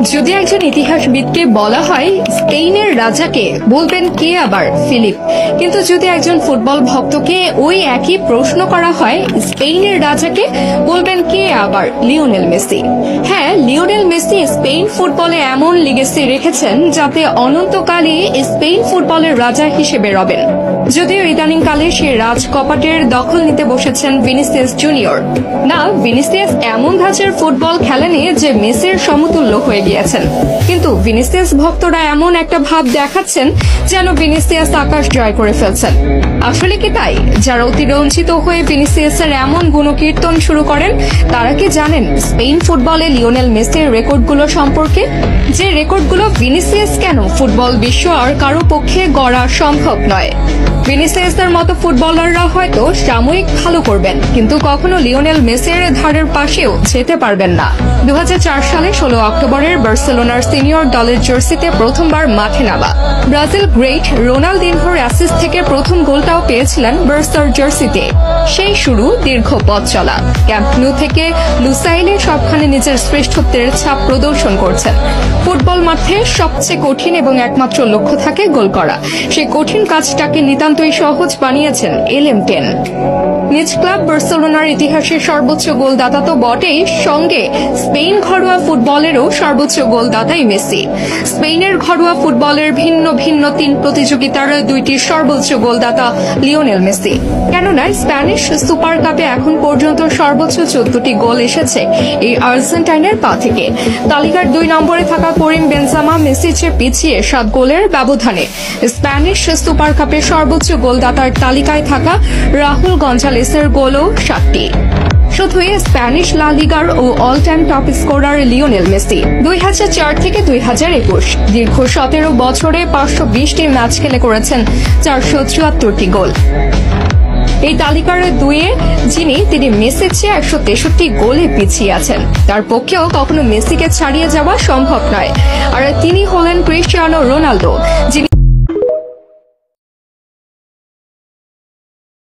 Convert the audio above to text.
যদি একজন ইতিহাসবিদকে বলা হয় স্পেনের রাজাকে, বলবেন কে আবার ফিলিপ। কিন্তু যদি একজন ফুটবল ভক্তকে ওই একই প্রশ্ন করা হয় স্পেনের রাজাকে, বলবেন কে আবার লিওনেল মেসি। হ্যাঁ, লিওনেল মেসি স্পেন ফুটবলে এমন লিগেসি রেখেছেন যাতে অনন্তকালই স্পেন ফুটবলের রাজা হিসেবে রবেন। যদিও ইদানিংকালে সে রাজ কপাটের দখল নিতে বসেছেন ভিনিসিয়াস জুনিয়র। না, ভিনিসিয়াস এমন ধাঁচের ফুটবল খেলেনি যে মেসির সমতুল্য হয়ে গিয়েছেন, কিন্তু ভিনিসিয়াস ভক্তরা এমন একটা ভাব দেখাচ্ছেন যেন ভিনিসিয়াস আকাশ জয় করে ফেলছেন। আসলে কি তাই? যারা অতিরঞ্জিত হয়ে ভিনিসিয়াসের এমন গুণকীর্তন শুরু করেন তারা কি জানেন স্পেন ফুটবলে লিওনেল মেসির রেকর্ডগুলো সম্পর্কে? যে রেকর্ডগুলো ভিনিসিয়াস কেন ফুটবল বিশ্ব আর কারো পক্ষে গড়া সম্ভব নয়। ভিনিসিয়াসের মতো ফুটবলাররা হয়তো সাময়িক ভালো করবেন, কিন্তু কখনো লিওনেল মেসির ধারের পাশেও যেতে পারবেন না। 2004 সালে 16 অক্টোবরের বার্সেলোনার সিনিয়র দলের জার্সিতে প্রথমবার মাঠে নামা ব্রাজিল গ্রেট রোনালদিনহোর অ্যাসিস্ট থেকে প্রথম গোলটাও পেয়েছিলেন বার্সার জার্সিতে। সেই শুরু দীর্ঘ পথ চলা। ক্যাম্প নু থেকে লুসাইলে সবখানে নিজের শ্রেষ্ঠত্বের ছাপ প্রদর্শন করছেন। ফুটবল মাঠে সবচেয়ে কঠিন এবং একমাত্র লক্ষ্য থাকে গোল করা। সেই কঠিন কাজটাকে নিতান্তই সহজ বানিয়েছেন LM10। নিজ ক্লাব বার্সেলোনার ইতিহাসের সর্বোচ্চ গোলদাতা তো বটেই, সঙ্গে স্পেন ঘরোয়া ফুটবলেরও সর্বোচ্চ গোলদাতাই মেসি। স্পেনের ঘরোয়া ফুটবলের ভিন্ন ভিন্ন 3 প্রতিযোগিতার 2টি সর্বোচ্চ গোলদাতা লিওনেল মেসি। কেননা স্প্যানিশ সুপার কাপে এখন পর্যন্ত সর্বোচ্চ 14টি গোল এসেছে এই আর্জেন্টাইনের পা থেকে। তালিকার 2 নম্বরে থাকা করিম বেনজেমা মেসির চেয়ে পিছিয়ে 7 গোলের ব্যবধানে। স্প্যানিশ সুপার কাপে সর্বোচ্চ গোলদাতার তালিকায় থাকা রাহুল গঞ্জালেসের গোলও 7টি। শুধুই স্প্যানিশ লা লিগার ও all time top scorer Lionel Messi. 2004 থেকে 2021 দীর্ঘ 17 বছরে 520টি ম্যাচ খেলে করেছেন 474টি গোল। এই তালিকার 2-এ তিনি মেসির চেয়ে 163 গোলে পিছিয়ে আছেন। তার পক্ষেও কখনো মেসিকে ছাড়িয়ে যাওয়া সম্ভব নয়। আর তিনি হলেন ক্রিস্টিয়ানো রোনালদো, যিনি